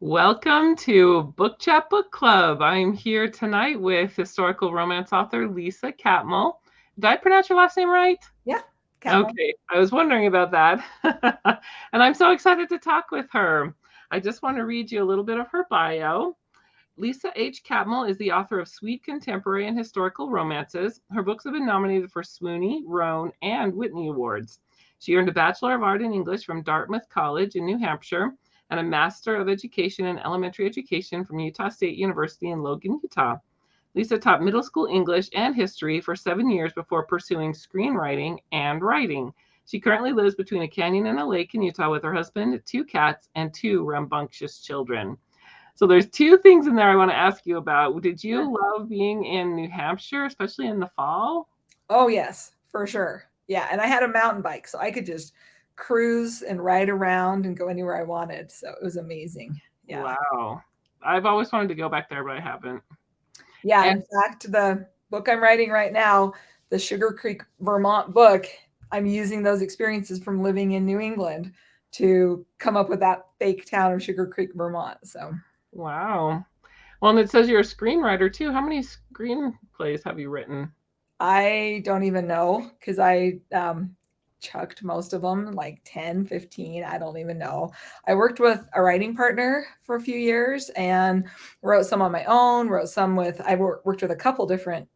Welcome to Book Chat Book Club. I'm here tonight with historical romance author Lisa Catmull. Did I pronounce your last name right? Yeah, Catmull. Okay, I was wondering about that. And I'm so excited to talk with her. I just want to read you a little bit of her bio. Lisa H. Catmull is the author of sweet contemporary and historical romances. Her books have been nominated for Swoony, Roan, and Whitney Awards. She earned a Bachelor of Art in English from Dartmouth College in New Hampshire and a Master of Education in Elementary Education from Utah State University in Logan, Utah. Lisa taught middle school English and history for 7 years before pursuing screenwriting and writing. She currently lives between a canyon and a lake in Utah with her husband, two cats, and two rambunctious children. So there's two things in there I want to ask you about. Did Sure. you love being in New Hampshire, especially in the fall? Oh, yes, for sure. Yeah, and I had a mountain bike, so I could just cruise and ride around and go anywhere I wanted. So it was amazing. Yeah. Wow. I've always wanted to go back there, but I haven't. Yeah. And In fact, the book I'm writing right now, the Sugar Creek, Vermont book, I'm using those experiences from living in New England to come up with that fake town of Sugar Creek, Vermont. So wow. Well, and it says you're a screenwriter too. How many screenplays have you written? I don't even know because I chucked most of them, like 10, 15. I don't even know. I worked with a writing partner for a few years and wrote some on my own, wrote some with, worked with a couple different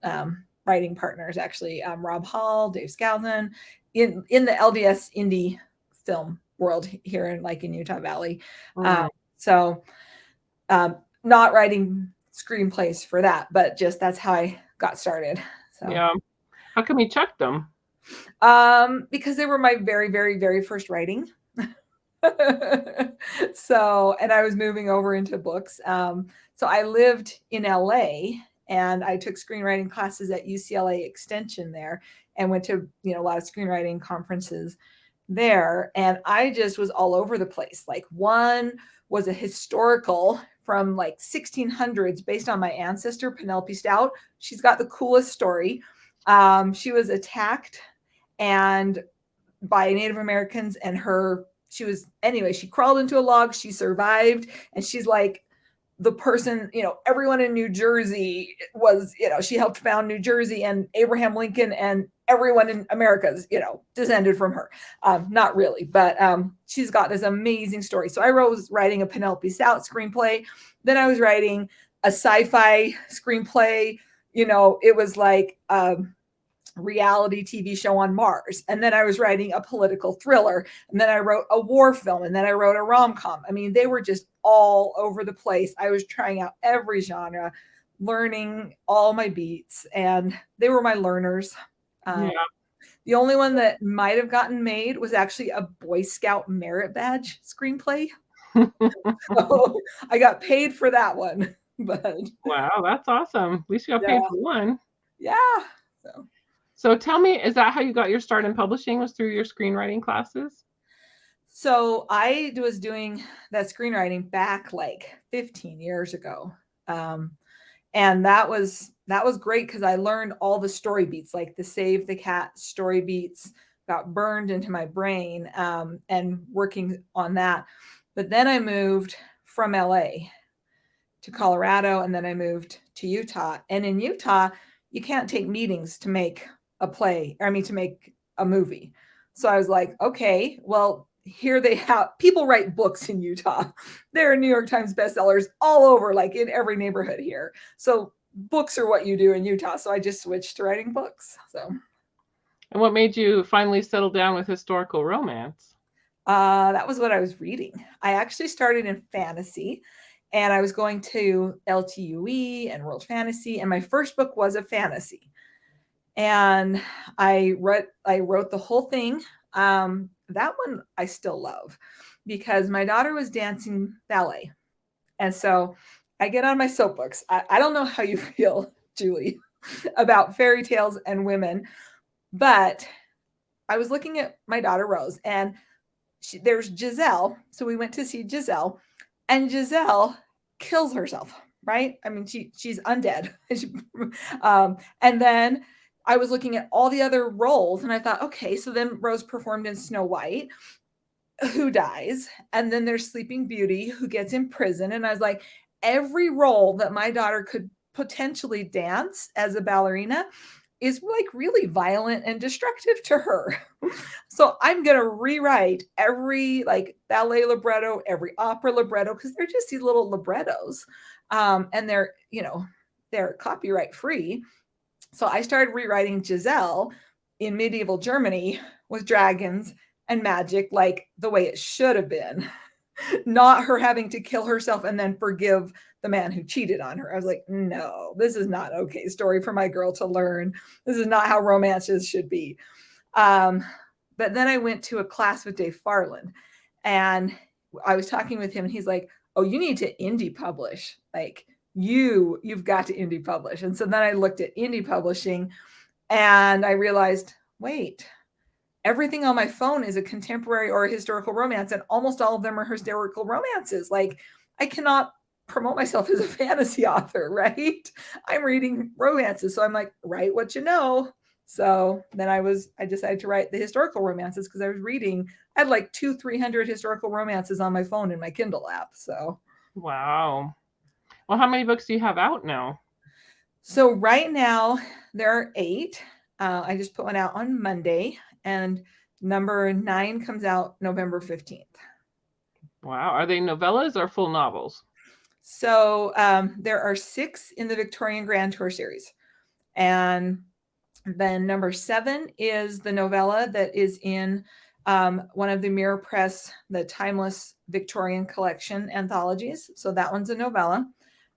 writing partners, actually. Rob Hall, Dave Scouthen, in the LDS indie film world here in Utah Valley. Um, Mm, so um, not writing screenplays for that, but just that's how I got started. So. yeah. How come you chucked them? Because they were my very, very, very first writing. So, and I was moving over into books. So I lived in LA and I took screenwriting classes at UCLA Extension there and went to, a lot of screenwriting conferences there. And I just was all over the place. Like one was a historical from like 1600s based on my ancestor, Penelope Stout. She's got the coolest story. She was attacked and by Native Americans and she crawled into a log, she survived, and she's like the person, everyone in New Jersey was, she helped found New Jersey, and Abraham Lincoln and everyone in America's, descended from her. Not really, but she's got this amazing story. So I was writing a Penelope Stout screenplay. Then I was writing a sci-fi screenplay. It was like reality TV show on Mars. And then I was writing a political thriller. And then I wrote a war film. And then I wrote a rom com. I mean, they were just all over the place. I was trying out every genre, learning all my beats, and they were my learners. Um, Yeah. the only one that might have gotten made was actually a Boy Scout merit badge screenplay. So I got paid for that one. But Wow, that's awesome. At least you got paid yeah, for one. yeah. So So tell me, is that how you got your start in publishing, was through your screenwriting classes? So I was doing that screenwriting back like 15 years ago. Um, and that was great because I learned all the story beats, like the Save the Cat story beats got burned into my brain, and working on that. But then I moved from LA to Colorado, and then I moved to Utah. And in Utah, you can't take meetings to make a play, or I mean, to make a movie. So I was like, okay, well, here they have people write books in Utah. There are New York Times bestsellers all over, like in every neighborhood here. So books are what you do in Utah. So I just switched to writing books. So And what made you finally settle down with historical romance? that was what I was reading. I actually started in fantasy, and I was going to LTUE and World Fantasy, and my first book was a fantasy. And I wrote the whole thing. That one I still love because my daughter was dancing ballet, and so I get on my soapbox. I don't know how you feel, Julie, about fairy tales and women, but I was looking at my daughter Rose, and there's Giselle. So we went to see Giselle, and Giselle kills herself. Right? I mean, she's undead. And then I was looking at all the other roles, and I thought, okay, so then Rose performed in Snow White. who dies, and then there's Sleeping Beauty who gets in prison. And I was like, every role that my daughter could potentially dance as a ballerina is like really violent and destructive to her. So I'm going to rewrite every like ballet libretto, every opera libretto, because they're just these little librettos. And they're copyright free. So I started rewriting Giselle in medieval Germany with dragons and magic, like the way it should have been, not her having to kill herself and then forgive the man who cheated on her. I was like, no, this is not okay story for my girl to learn. This is not how romances should be. Um, but then I went to a class with Dave Farland, and I was talking with him, and he's like, "Oh, you need to indie publish. Like you've got to indie publish." And so then I looked at indie publishing, and I realized, wait, everything on my phone is a contemporary or a historical romance, and almost all of them are historical romances. Like I cannot promote myself as a fantasy author, right? I'm reading romances, so I'm like, write what you know. So then I decided to write the historical romances because I was reading. I had like 300 historical romances on my phone in my Kindle app. So Wow. Well, how many books do you have out now? so right now there are 8. I just put one out on Monday, and number 9 comes out November 15th. Wow. Are they novellas or full novels? So there are 6 in the Victorian Grand Tour series. And then number 7 is the novella that is in one of the Mirror Press, the Timeless Victorian Collection anthologies. So that one's a novella.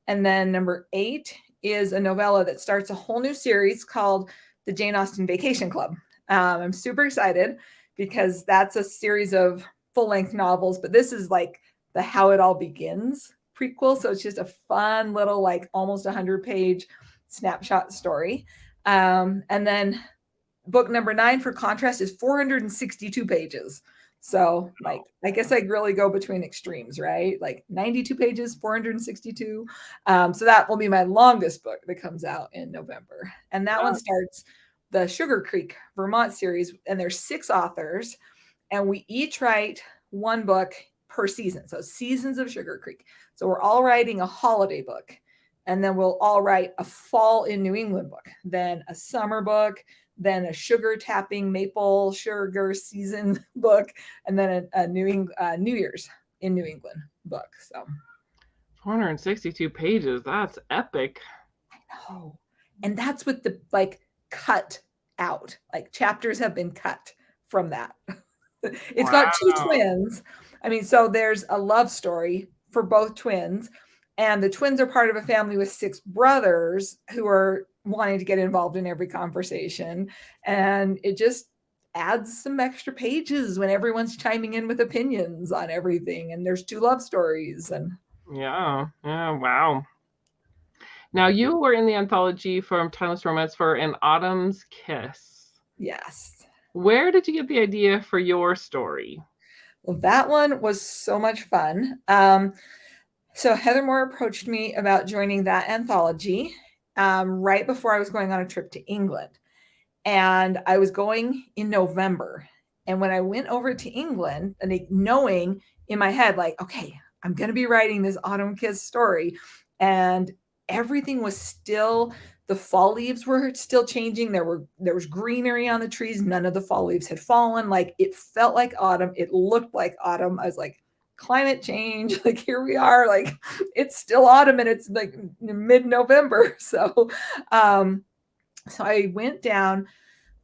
And then number 8 is a novella that starts a whole new series called the Jane Austen Vacation Club. I'm super excited because that's a series of full-length novels, but this is like the How It All Begins prequel. So it's just a fun little, like almost 100-page snapshot story. And then book number 9, for contrast, is 462 pages. So like, I guess I really go between extremes, right? Like 92 pages, 462. So that will be my longest book that comes out in November. And that one starts the Sugar Creek, Vermont series. And there's 6 authors, and we each write one book per season. So seasons of Sugar Creek. So we're all writing a holiday book, and then we'll all write a fall in New England book, then a summer book, then a sugar tapping maple sugar season book, and then a New Year's in New England book. So 462 pages. That's epic. I know. And that's with the like cut out. Like chapters have been cut from that. It's got 2 Wow. twins. I mean, so there's a love story for both twins, and the twins are part of a family with 6 brothers who are wanting to get involved in every conversation, and it just adds some extra pages when everyone's chiming in with opinions on everything, and there's 2 love stories. And Yeah. Yeah. Wow. Now, you were in the anthology from Timeless Romance for An Autumn's Kiss. yes, Where did you get the idea for your story? well, that one was so much fun. So Heather Moore approached me about joining that anthology right before I was going on a trip to England. And I was going in November. And when I went over to England, and knowing in my head, like, okay, I'm going to be writing this Autumn Kiss story. And everything was still, the fall leaves were still changing. There was greenery on the trees. None of the fall leaves had fallen. Like it felt like autumn. It looked like autumn. I was like, climate change, like here we are, like it's still autumn and it's like mid-November. So I went down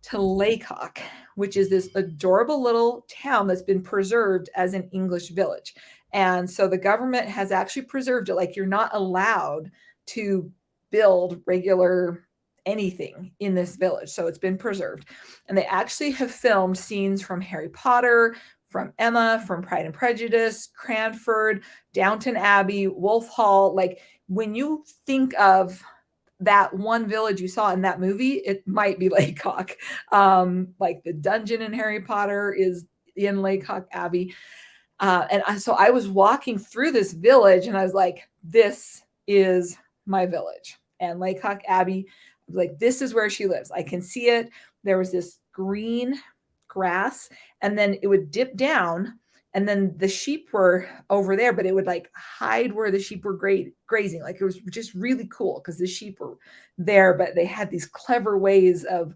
to Laycock, which is this adorable little town that's been preserved as an English village. And so the government has actually preserved it. Like you're not allowed to build regular anything in this village. So it's been preserved. And they actually have filmed scenes from Harry Potter, from Emma, from Pride and Prejudice, Cranford, Downton Abbey, Wolf Hall. Like when you think of that one village you saw in that movie, it might be Laycock. Like the dungeon in Harry Potter is in Laycock Abbey. So I was walking through this village and I was like, this is my village. And Laycock Abbey, I was like, this is where she lives. I can see it. There was this green grass, and then it would dip down and then the sheep were over there, but it would like hide where the sheep were grazing. Like it was just really cool because the sheep were there, but they had these clever ways of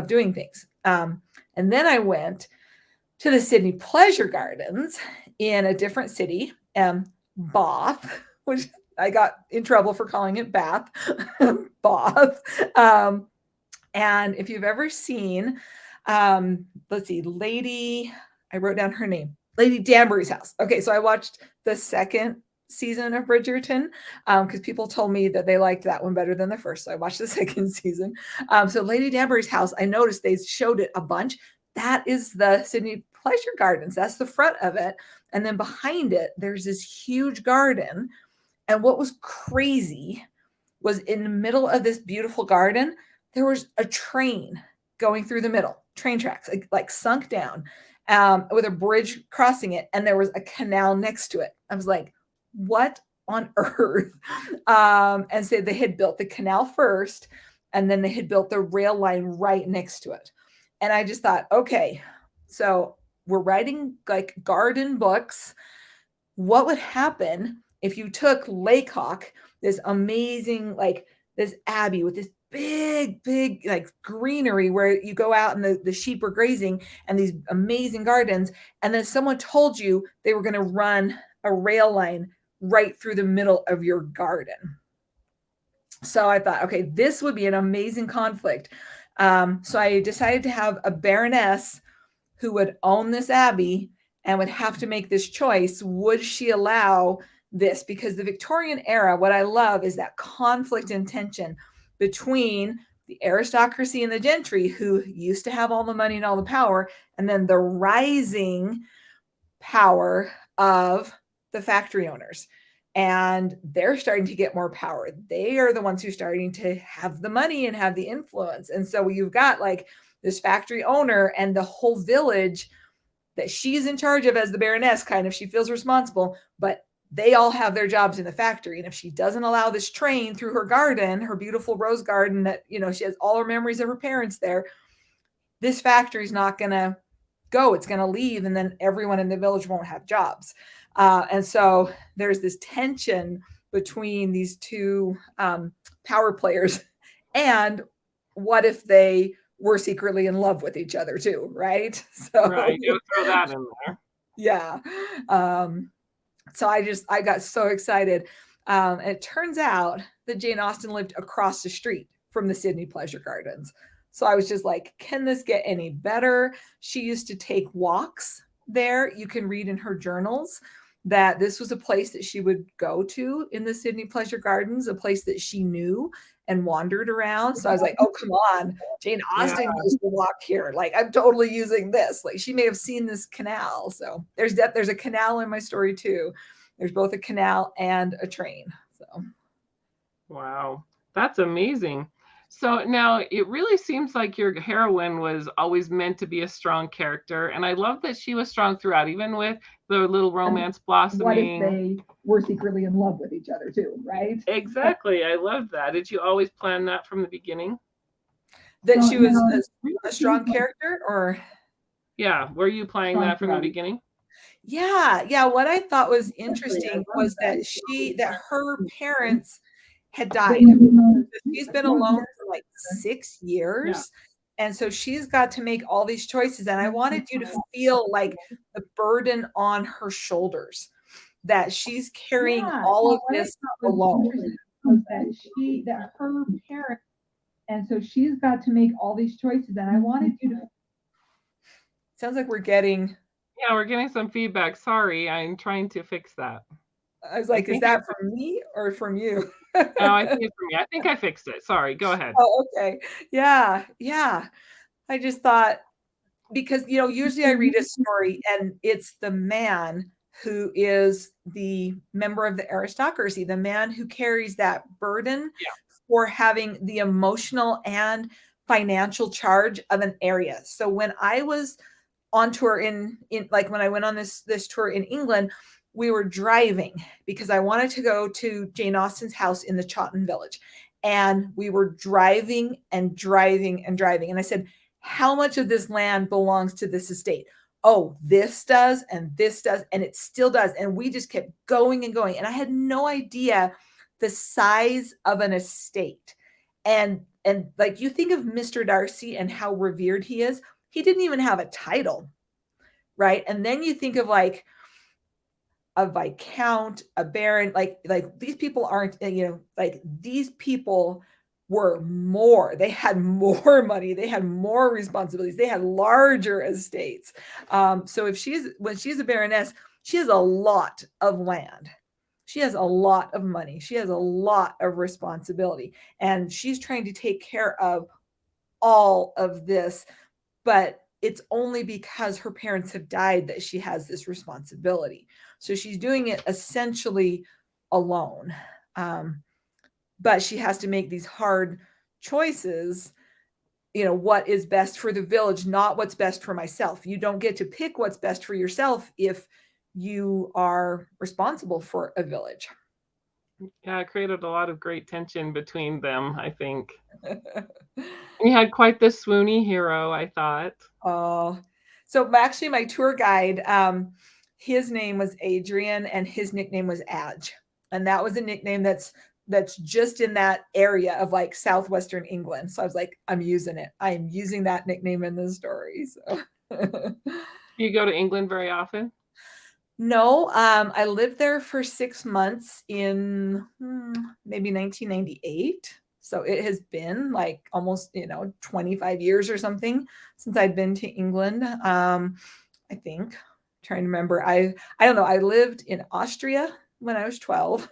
doing things. And then I went to the Sydney Pleasure Gardens in a different city, Bath, which I got in trouble for calling it Bath, Bath. And if you've ever seen, let's see, I wrote down her name, Lady Danbury's house. Okay, so I watched the second season of Bridgerton because people told me that they liked that one better than the first. So I watched the second season. So Lady Danbury's house, I noticed they showed it a bunch. That is the Sydney Pleasure Gardens. That's the front of it. And then behind it, there's this huge garden. And what was crazy was in the middle of this beautiful garden, there was a train going through the middle, train tracks, like sunk down with a bridge crossing it. And there was a canal next to it. I was like, what on earth? And so they had built the canal first, and then they had built the rail line right next to it. And I just thought, okay, so we're writing like garden books. What would happen if you took Laycock, this amazing, like this abbey with this big, like greenery where you go out and the sheep are grazing and these amazing gardens. And then someone told you they were going to run a rail line right through the middle of your garden. So I thought, okay, this would be an amazing conflict. So I decided to have a baroness who would own this abbey and would have to make this choice. Would she allow this? Because the Victorian era, what I love is that conflict and tension between the aristocracy and the gentry who used to have all the money and all the power, and then the rising power of the factory owners. And they're starting to get more power. They are the ones who are starting to have the money and have the influence. And so you've got like this factory owner and the whole village that she's in charge of as the baroness, kind of, she feels responsible, but they all have their jobs in the factory. And if she doesn't allow this train through her garden, her beautiful rose garden that, you know, she has all her memories of her parents there, this factory's not going to go. It's going to leave. And then everyone in the village won't have jobs. And so there's this tension between these two power players. And what if they were secretly in love with each other too, right? So Right, you throw that in there. yeah. So I got so excited. And it turns out that Jane Austen lived across the street from the Sydney Pleasure Gardens. So I was just like, can this get any better? She used to take walks there. You can read in her journals that this was a place that she would go to in the Sydney Pleasure Gardens, a place that she knew and wandered around. So I was like, oh, come on. Jane Austen used to walk here. Like, I'm totally using this. Like, she may have seen this canal. So there's a canal in my story too. There's both a canal and a train. So Wow, that's amazing. So now it really seems like your heroine was always meant to be a strong character. And I love that she was strong throughout, even with the little romance blossoming. What if they were secretly in love with each other too, right? Exactly. I love that. Did you always plan that from the beginning? That she was a strong character, or? Yeah. Were you planning that from the beginning? Yeah. What I thought was interesting was that her parents had died. She's been alone for like 6 years. Yeah. And so she's got to make all these choices. And I wanted you to feel like the burden on her shoulders, that she's carrying all of this alone. That her parents, and so she's got to make all these choices. And I wanted you to. Sounds like we're getting. Yeah, we're getting some feedback. Sorry, I'm trying to fix that. I was like, is that from me or from you? No, I think it's from me. I think I fixed it. Sorry, go ahead. Oh, okay. Yeah. I just thought, because, you know, usually I read a story and it's the man who is the member of the aristocracy, the man who carries that burden for having the emotional and financial charge of an area. So when I was on tour in like when I went on this tour in England, we were driving because I wanted to go to Jane Austen's house in the Chawton Village. And we were driving and driving and driving. And I said, how much of this land belongs to this estate? oh, this does, and this does, and it still does. And we just kept going and going. And I had no idea the size of an estate. And like, you think of Mr. Darcy and how revered he is. He didn't even have a title, right? And then you think of like a viscount, a baron, like these people aren't, like these people were more, they had more money, they had more responsibilities, they had larger estates. So when she's a baroness, she has a lot of land, she has a lot of money, she has a lot of responsibility, and she's trying to take care of all of this. But it's only because her parents have died that she has this responsibility. So she's doing it essentially alone. Um, but she has to make these hard choices. What is best for the village, not what's best for myself. You don't get to pick what's best for yourself if you are responsible for a village. Yeah, it created a lot of great tension between them, I think. You had quite the swoony hero, I thought. Oh, so actually, my tour guide, his name was Adrian, and his nickname was Adge, and that was a nickname that's just in that area of like southwestern England. So I was like, I'm using it. I'm using that nickname in the story. So. You go to England very often? No, I lived there for 6 months in maybe 1998. So it has been like almost 25 years or something since I'd been to England. I think, trying to remember. I don't know. I lived in Austria when I was 12,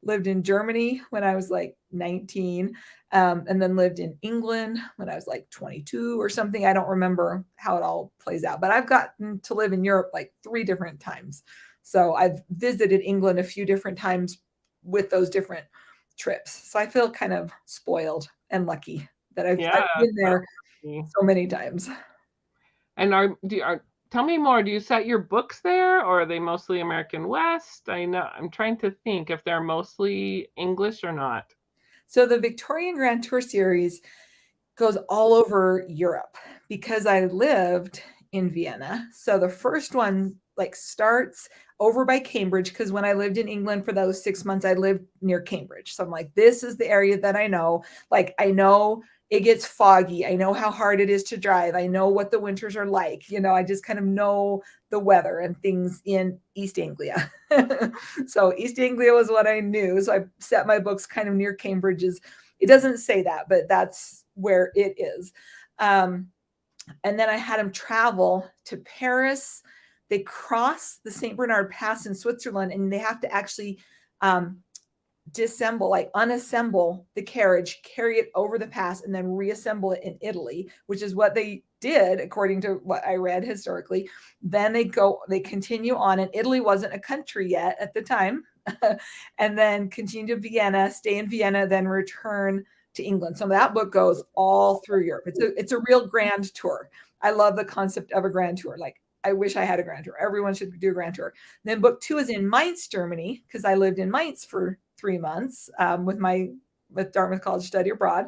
lived in Germany when I was like 19, and then lived in England when I was like 22 or something. I don't remember how it all plays out, but I've gotten to live in Europe like 3 different times. So I've visited England a few different times with those different trips. So I feel kind of spoiled and lucky that I've Yeah, been there definitely. so many times. And tell me more. Do you set your books there, or are they mostly American West? I know I'm trying to think if they're mostly English or not. So the Victorian Grand Tour series goes all over Europe because I lived in Vienna. So the first one like starts over by Cambridge, because when I lived in England for those 6 months, I lived near Cambridge. So I'm like, this is the area that I know. Like, I know it gets foggy. I know how hard it is to drive. I know what the winters are like. I just kind of know the weather and things in East Anglia. So East Anglia was what I knew. So I set my books kind of near Cambridge's. It doesn't say that, but that's where it is. And then I had them travel to Paris. They cross the St. Bernard Pass in Switzerland, and they have to actually disassemble, like unassemble the carriage, carry it over the pass, and then reassemble it in Italy, which is what they did according to what I read historically. Then they continue on, and Italy wasn't a country yet at the time. And then continue to Vienna, stay in Vienna, then return to England. So that book goes all through Europe. It's a real grand tour. I love the concept of a grand tour. Like, I wish I had a grand tour. Everyone should do a grand tour. Then book 2 is in Mainz, Germany, because I lived in Mainz for 3 months with Dartmouth College Study Abroad.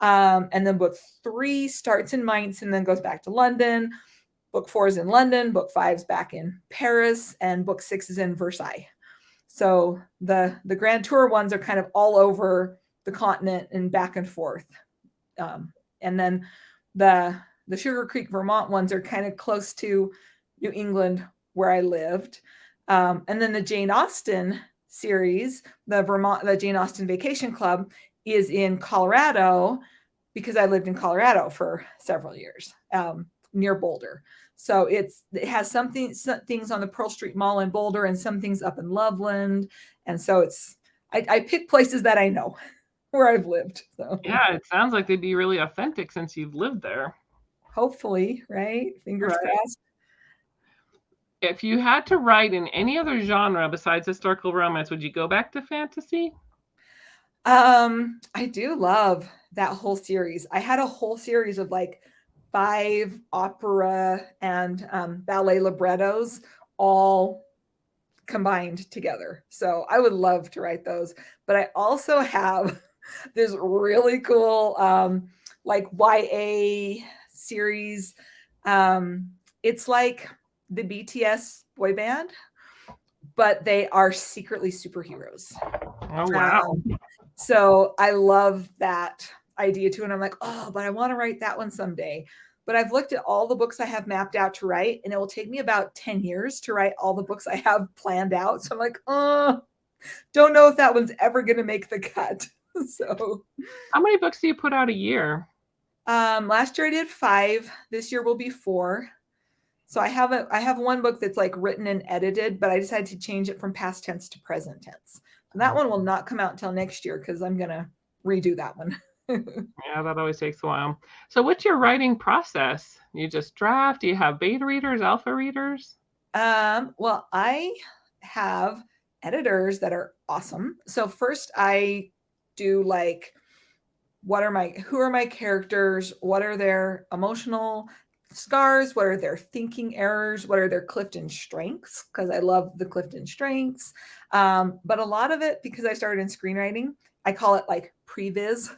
And then book 3 starts in Mainz and then goes back to London. Book 4 is in London. Book 5 is back in Paris, and book 6 is in Versailles. So the grand tour ones are kind of all over the continent and back and forth. And then the Sugar Creek, Vermont ones are kind of close to New England where I lived. And then the Jane Austen series, the Jane Austen Vacation Club, is in Colorado because I lived in Colorado for several years, near Boulder. So it has some things on the Pearl Street Mall in Boulder and some things up in Loveland. And so I pick places that I know where I've lived. So Yeah, it sounds like they'd be really authentic since you've lived there. hopefully, right? Fingers Right. crossed. If you had to write in any other genre besides historical romance, would you go back to fantasy? I do love that whole series. I had a whole series of like 5 opera and ballet librettos all combined together. So I would love to write those. But I also have this really cool like YA series. It's like the BTS boy band, but they are secretly superheroes. Oh, wow. Um, so I love that idea too. And I'm like, oh, but I want to write that one someday. But I've looked at all the books I have mapped out to write, and it will take me about 10 years to write all the books I have planned out. So I'm like, oh, don't know if that one's ever going to make the cut. So How many books do you put out a year? last year I did 5. This year will be 4. So I have one book that's like written and edited, but I decided to change it from past tense to present tense. So that one will not come out until next year because I'm gonna redo that one. Yeah, that always takes a while. So, what's your writing process? You just draft? Do you have beta readers, alpha readers? Well, I have editors that are awesome. So first I do like who are my characters? What are their emotional scars? What are their thinking errors? What are their Clifton strengths? Because I love the Clifton strengths. But a lot of it, because I started in screenwriting, I call it like previs.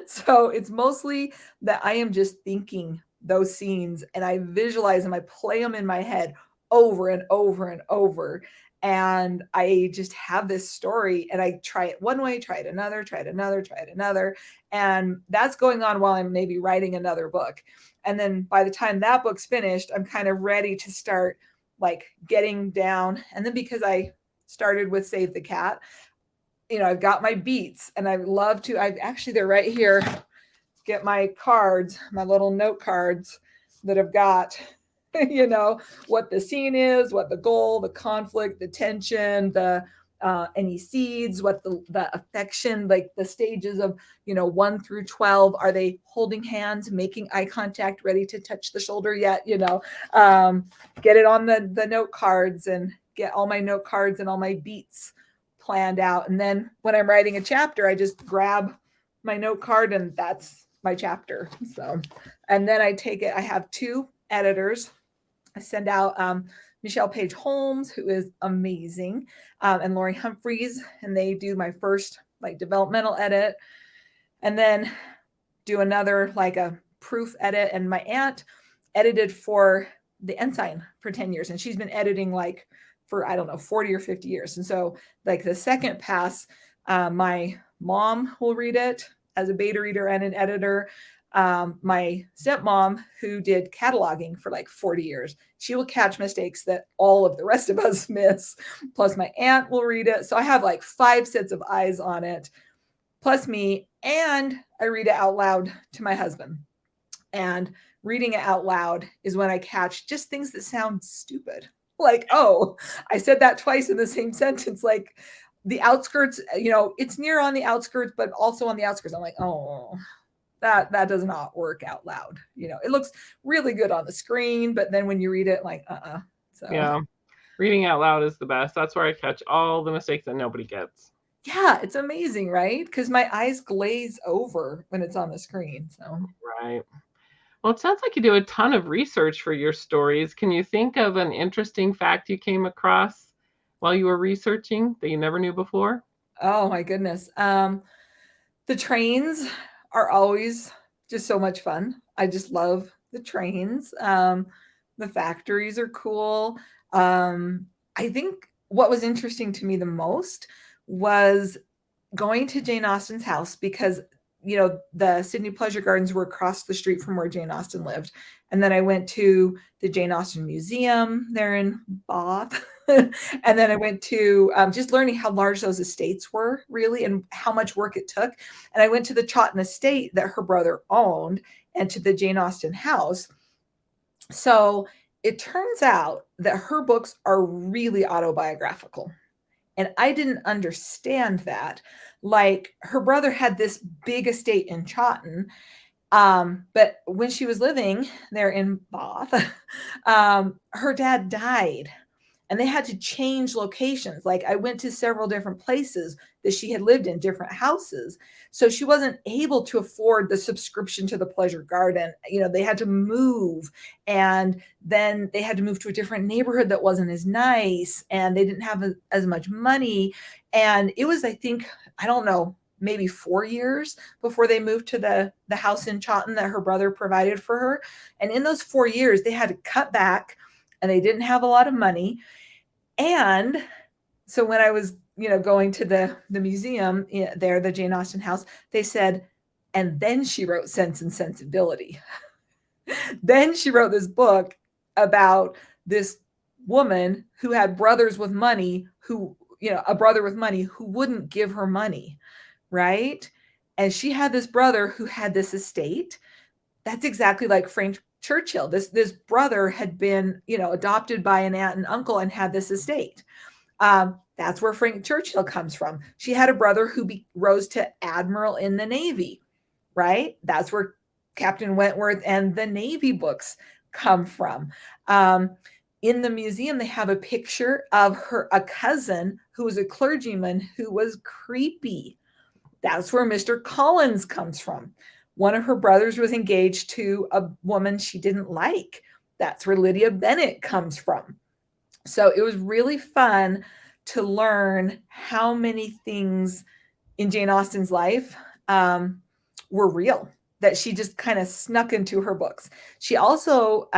So it's mostly that I am just thinking those scenes and I visualize them, I play them in my head over and over and over. And I just have this story and I try it one way, try it another, try it another, try it another. And that's going on while I'm maybe writing another book. And then by the time that book's finished, I'm kind of ready to start like getting down. And then because I started with Save the Cat, I've got my beats and I love to, I've actually, they're right here. Get my cards, my little note cards that have got, what the scene is, what the goal, the conflict, the tension, the any seeds, what the affection, like the stages of 1 through 12. Are they holding hands, making eye contact, ready to touch the shoulder yet? Get it on the note cards and get all my note cards and all my beats planned out. And then when I'm writing a chapter, I just grab my note card and that's my chapter. So, and then I take it, I have 2 editors. I send out Michelle Page Holmes, who is amazing, and Lori Humphreys, and they do my first like developmental edit, and then do another like a proof edit. And my aunt edited for the Ensign for 10 years, and she's been editing like for, I don't know, 40 or 50 years. And so like the second pass, my mom will read it as a beta reader and an editor. My stepmom, who did cataloging for like 40 years, she will catch mistakes that all of the rest of us miss. Plus my aunt will read it. So I have like 5 sets of eyes on it, plus me, and I read it out loud to my husband. And reading it out loud is when I catch just things that sound stupid. Like, oh, I said that twice in the same sentence. Like the outskirts, it's near on the outskirts, but also on the outskirts. I'm like, oh, that does not work out loud. It looks really good on the screen, but then when you read it, like, So Yeah. Reading out loud is the best. That's where I catch all the mistakes that nobody gets. yeah, it's amazing, right? Because my eyes glaze over when it's on the screen. So Right. Well, it sounds like you do a ton of research for your stories. Can you think of an interesting fact you came across while you were researching that you never knew before? oh my goodness. The trains are always just so much fun. I just love the trains. The factories are cool. I think what was interesting to me the most was going to Jane Austen's house because the Sydney Pleasure Gardens were across the street from where Jane Austen lived. And then I went to the Jane Austen Museum there in Bath. And then I went to just learning how large those estates were really and how much work it took. And I went to the Chawton estate that her brother owned and to the Jane Austen house. So it turns out that her books are really autobiographical. And I didn't understand that. Like her brother had this big estate in Chawton. But when she was living there in Bath, her dad died and they had to change locations. Like I went to several different places that she had lived in, different houses. So she wasn't able to afford the subscription to the pleasure garden. They had to move, and then they had to move to a different neighborhood that wasn't as nice, and they didn't have as much money. And it was, I think, I don't know, maybe 4 years before they moved to the house in Chawton that her brother provided for her. And in those 4 years, they had to cut back and they didn't have a lot of money. And so when I was, going to the museum there, the Jane Austen house, they said, and then she wrote Sense and Sensibility. Then she wrote this book about this woman who had brothers with money who, a brother with money who wouldn't give her money, right? And she had this brother who had this estate. That's exactly like Frank Churchill. This brother had been, adopted by an aunt and uncle and had this estate. That's where Frank Churchill comes from. She had a brother who rose to admiral in the Navy, right? That's where Captain Wentworth and the Navy books come from. In the museum, they have a picture of a cousin who was a clergyman who was creepy. That's where Mr. Collins comes from. One of her brothers was engaged to a woman she didn't like. That's where Lydia Bennet comes from. So it was really fun to learn how many things in Jane Austen's life were real, that she just kind of snuck into her books. She also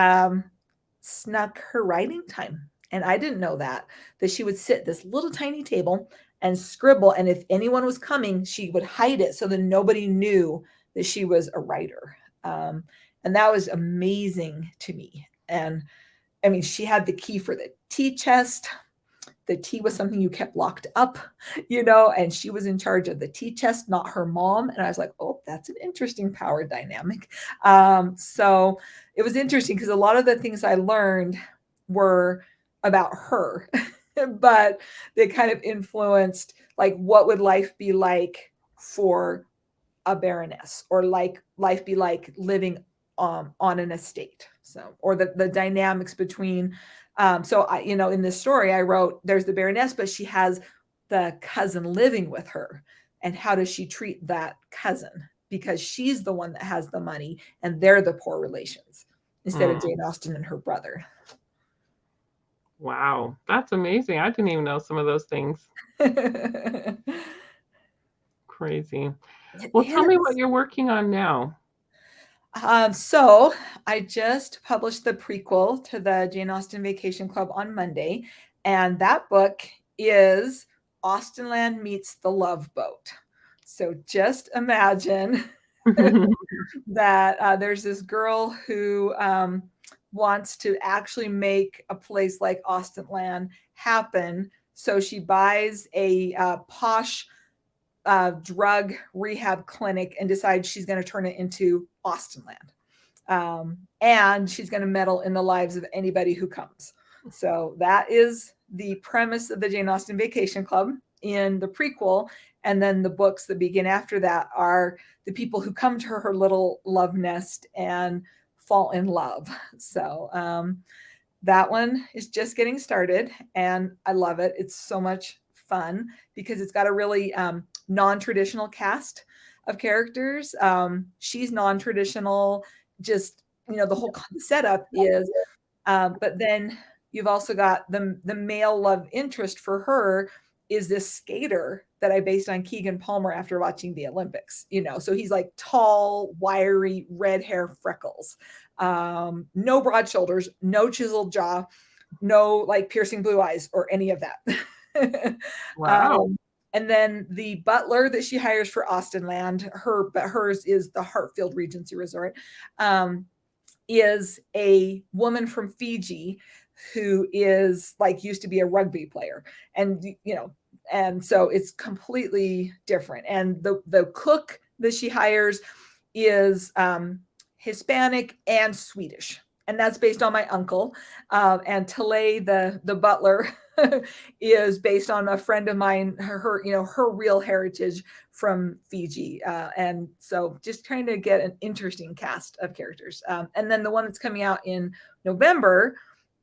snuck her writing time. And I didn't know that she would sit at this little tiny table and scribble. And if anyone was coming, she would hide it so that nobody knew that she was a writer. And that was amazing to me. And I mean, she had the key for the tea chest. The tea was something you kept locked up, and she was in charge of the tea chest, not her mom. And I was like, oh, that's an interesting power dynamic. So it was interesting because a lot of the things I learned were about her, but they kind of influenced, like, what would life be like for a baroness, or like life be like living on an estate. So, or the dynamics between, so I, in this story I wrote, there's the baroness, but she has the cousin living with her. And how does she treat that cousin? Because she's the one that has the money and they're the poor relations, instead of Jane Austen and her brother. Wow, that's amazing. I didn't even know some of those things. Crazy. Well, tell me what you're working on now. So I just published the prequel to the Jane Austen Vacation Club on Monday, and that book is Austenland Meets the Love Boat. So just imagine that there's this girl who wants to actually make a place like Austenland happen. So she buys a posh drug rehab clinic and decides she's going to turn it into Austenland. And she's going to meddle in the lives of anybody who comes. So that is the premise of the Jane Austen Vacation Club in the prequel. And then the books that begin after that are the people who come to her little love nest and fall in love. So that one is just getting started, and I love it. It's so much fun because it's got a really non-traditional cast of characters. She's non-traditional, just, the whole setup is, but then you've also got the male love interest for her is this skater that I based on Keegan Palmer after watching the Olympics, so he's like tall, wiry, red hair, freckles, no broad shoulders, no chiseled jaw, no like piercing blue eyes or any of that. Wow. And then the butler that she hires for Austenland, hers is the Hartfield Regency Resort, is a woman from Fiji who is like used to be a rugby player, and and so it's completely different. And the cook that she hires is Hispanic and Swedish, and that's based on my uncle. And Talay, the butler, is based on a friend of mine, her real heritage from Fiji. And so just trying to get an interesting cast of characters. And then the one that's coming out in November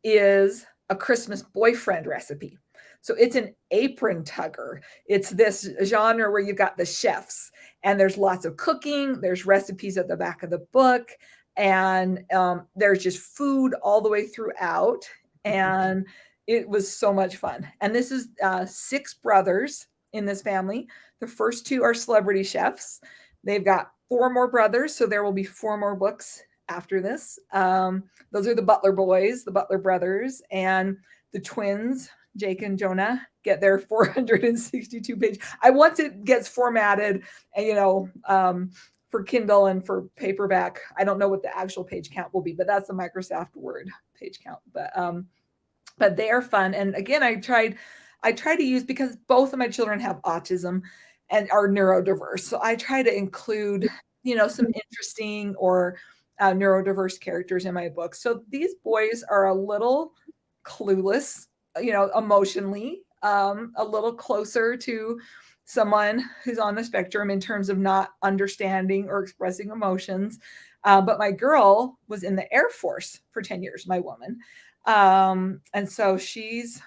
is a Christmas boyfriend recipe. So it's an apron tugger. It's this genre where you've got the chefs and there's lots of cooking. There's recipes at the back of the book, and there's just food all the way throughout. And it was so much fun. And this is 6 brothers in this family. The first 2 are celebrity chefs. They've got 4 more brothers, so there will be 4 more books after this. Those are the Butler boys, the Butler brothers, and the twins, Jake and Jonah, get their 462 page. Once it gets formatted, and for Kindle and for paperback, I don't know what the actual page count will be, but that's the Microsoft Word page count. But they are fun. And again, I try to use, because both of my children have autism and are neurodiverse. So I try to include, some interesting or neurodiverse characters in my book. So these boys are a little clueless, emotionally, a little closer to someone who's on the spectrum in terms of not understanding or expressing emotions. But my girl was in the Air Force for 10 years, my woman. And so she's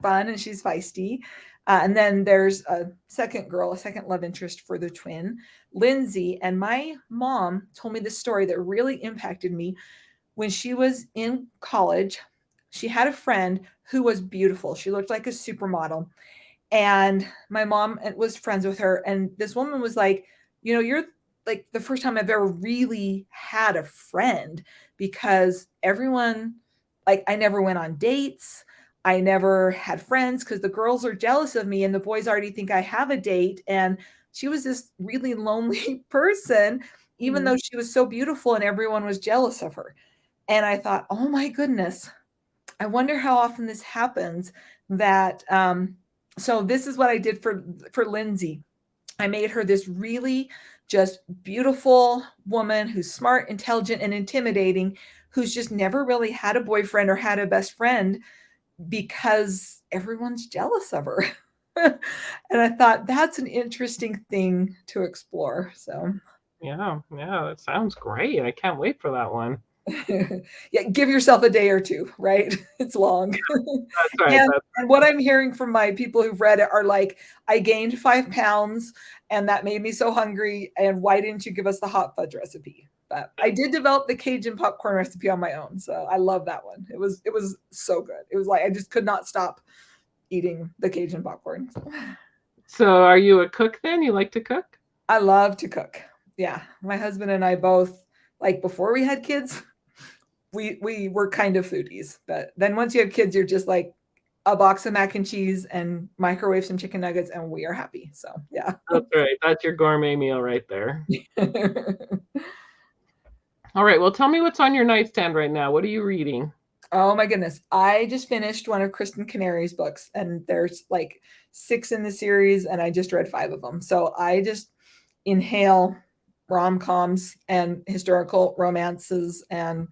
fun and she's feisty. And then there's a second girl, a second love interest for the twin, Lindsay. And my mom told me this story that really impacted me. When she was in college, she had a friend who was beautiful. She looked like a supermodel. And my mom was friends with her. And this woman was like, you're like the first time I've ever really had a friend, because everyone, like, I never went on dates. I never had friends because the girls are jealous of me and the boys already think I have a date. And she was this really lonely person, even though she was so beautiful and everyone was jealous of her. And I thought, oh my goodness, I wonder how often this happens. So this is what I did for Lindsay. I made her this really just beautiful woman who's smart, intelligent, and intimidating, who's just never really had a boyfriend or had a best friend because everyone's jealous of her. And I thought that's an interesting thing to explore. So Yeah, that sounds great. I can't wait for that one. yeah, give yourself a day or two, right? It's long. That's right. And what I'm hearing from my people who've read it are like, I gained 5 pounds and that made me so hungry. And why didn't you give us the hot fudge recipe? But I did develop the Cajun popcorn recipe on my own. So I love that one. It was so good. It was like, I just could not stop eating the Cajun popcorn. So are you a cook then? You like to cook? I love to cook. Yeah. My husband and I both, like, before we had kids, we were kind of foodies. But then once you have kids, you're just like a box of mac and cheese and microwave some chicken nuggets and we are happy. So yeah. That's right. That's your gourmet meal right there. All right. Well, tell me what's on your nightstand right now. What are you reading? Oh my goodness. I just finished one of Kristen Canary's books, and there's like 6 in the series and I just read 5 of them. So I just inhale rom-coms and historical romances, and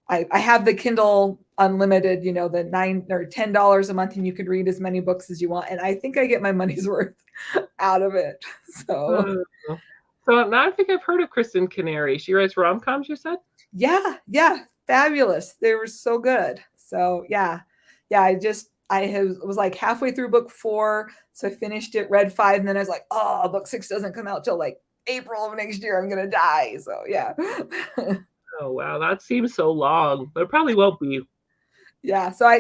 I have the Kindle Unlimited, the $9 or $10 a month, and you could read as many books as you want. And I think I get my money's worth out of it. So now I think I've heard of Kristen Canary. She writes rom-coms, you said? Yeah, fabulous. They were so good. So yeah, I was like halfway through book 4, so I finished it, read 5, and then I was like, oh, book 6 doesn't come out till like April of next year. I'm gonna die. So yeah. Oh wow, that seems so long, but it probably won't be. Yeah. So I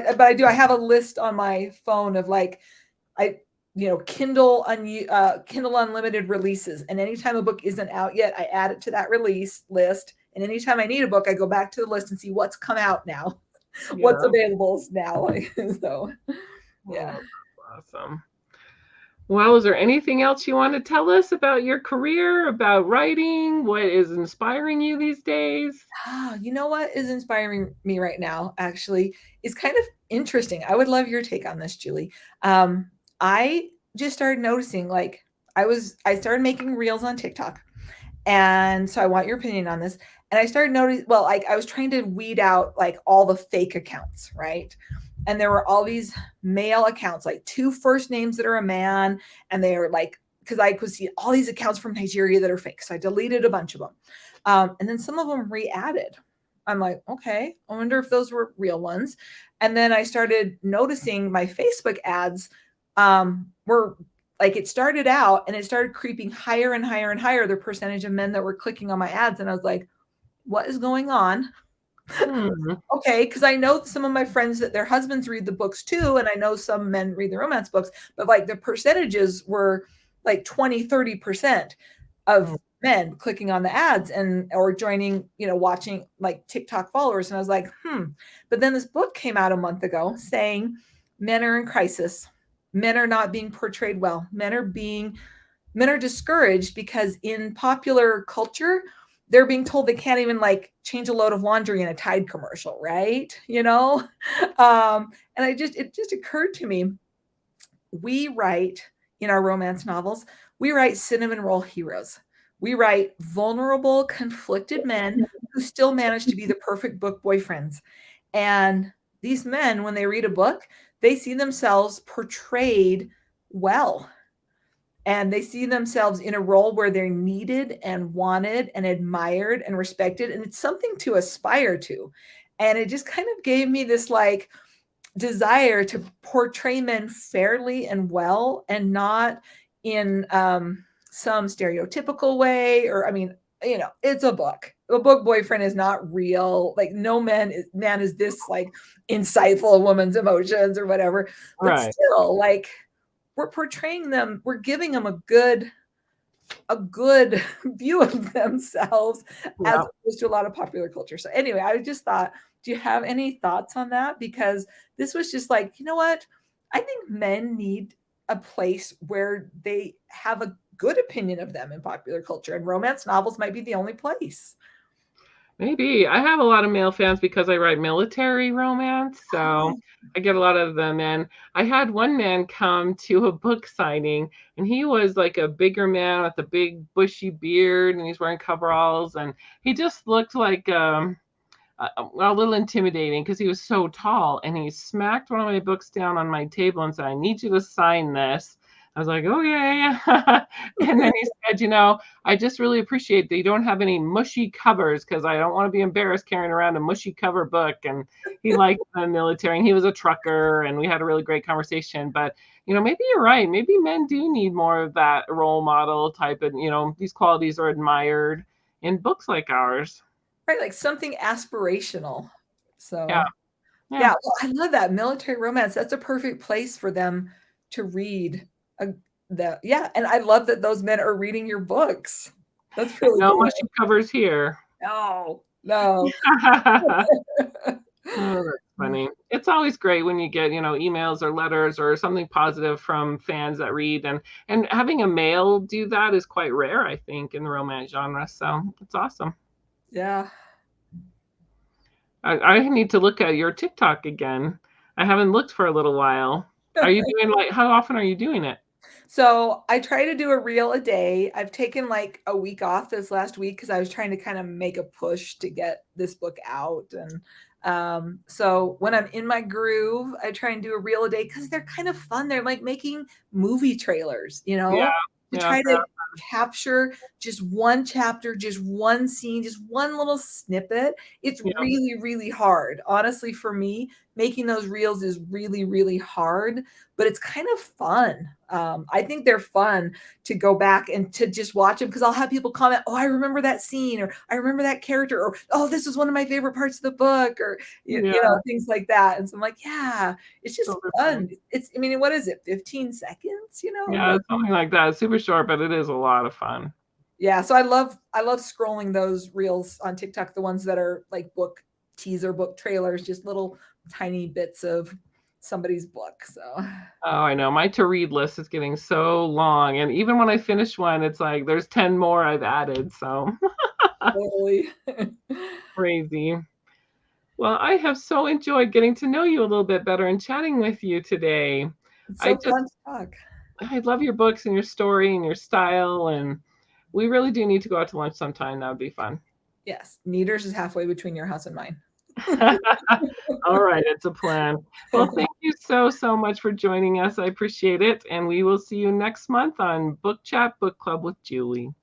have a list on my phone of like, Kindle Unlimited releases, and anytime a book isn't out yet, I add it to that release list. And anytime I need a book, I go back to the list and see what's come out now, what's available now. So, yeah. Oh, awesome. Well, is there anything else you want to tell us about your career, about writing? What is inspiring you these days? You know what is inspiring me right now, actually, is kind of interesting. I would love your take on this, Julie. I just started noticing, like, I started making reels on TikTok. And so I want your opinion on this. And I started noticing, well, like, I was trying to weed out like all the fake accounts, right? And there were all these male accounts, like 2 first names that are a man. And they are like, because I could see all these accounts from Nigeria that are fake. So I deleted a bunch of them. And then some of them re-added. I'm like, okay, I wonder if those were real ones. And then I started noticing my Facebook ads were like, it started out and it started creeping higher and higher and higher, the percentage of men that were clicking on my ads. And I was like, what is going on? Okay, because I know some of my friends that their husbands read the books too, and I know some men read the romance books, but like the percentages were like 20-30% of men clicking on the ads and or joining, watching like TikTok followers. And I was like, But then this book came out a month ago saying men are in crisis. Men are not being portrayed well. Men are discouraged because in popular culture, they're being told they can't even like change a load of laundry in a Tide commercial, right? And it just occurred to me, we write in our romance novels, we write cinnamon roll heroes. We write vulnerable, conflicted men who still manage to be the perfect book boyfriends. And these men, when they read a book, they see themselves portrayed well. And they see themselves in a role where they're needed and wanted and admired and respected. And it's something to aspire to. And it just kind of gave me this like desire to portray men fairly and well, and not in some stereotypical way. Or, I mean, it's a book. A book boyfriend is not real. Like, no man is this like insightful of woman's emotions or whatever. But Right. still, like, we're portraying them. We're giving them a good view of themselves, as Yeah. opposed to a lot of popular culture. So anyway, I just thought, do you have any thoughts on that? Because this was just like, you know what? I think men need a place where they have a good opinion of them in popular culture, and romance novels might be the only place. Maybe. I have a lot of male fans because I write military romance, so Oh, I get a lot of them. And I had one man come to a book signing, and he was like a bigger man with a big bushy beard, and he's wearing coveralls, and he just looked like a little intimidating because he was so tall. And he smacked one of my books down on my table and said, "I need you to sign this." I was like, "Okay." And then he said, "I just really appreciate that you don't have any mushy covers because I don't want to be embarrassed carrying around a mushy cover book." And he liked the military, and he was a trucker, and we had a really great conversation. But maybe you're right. Maybe men do need more of that role model type, and these qualities are admired in books like ours. right, like something aspirational. Yeah, So yeah. yeah, well, I love that military romance. That's a perfect place for them to read. A, yeah, and I love that those men are reading your books. That's really No cool. mushy covers here. No, no. Oh, that's funny. It's always great when you get, emails or letters or something positive from fans that read, and having a male do that is quite rare, I think, in the romance genre. So it's awesome. Yeah. I need to look at your TikTok again. I haven't looked for a little while. Are you doing like how often are you doing it? So I try to do a reel a day. I've taken like a week off this last week because I was trying to kind of make a push to get this book out. And so when I'm in my groove, I try and do a reel a day because they're kind of fun. They're like making movie trailers, Yeah, to yeah, try to capture just one chapter, just one scene, just one little snippet. It's yeah. really, really hard. Honestly, for me, making those reels is really, really hard, but it's kind of fun. I think they're fun to go back and to just watch them, because I'll have people comment, "Oh, I remember that scene," or "I remember that character," or "Oh, this is one of my favorite parts of the book," or Yeah, things like that. And so I'm like, yeah, it's just totally. fun. I mean, what is it, 15 seconds? Yeah, something like that. It's super short, but it is a lot of fun. Yeah, so I love scrolling those reels on TikTok, the ones that are like book teaser, book trailers, just little tiny bits of somebody's book. So Oh, I know. My to read list is getting so long. And even when I finish one, it's like there's 10 more I've added. So totally. crazy. Well, I have so enjoyed getting to know you a little bit better and chatting with you today. It's I so just, fun to talk. I love your books and your story and your style. And we really do need to go out to lunch sometime. That would be fun. Yes, Neaters is halfway between your house and mine. All right, it's a plan. Well, thank you so, so much for joining us. I appreciate it. And we will see you next month on Book Chat Book Club with Julie.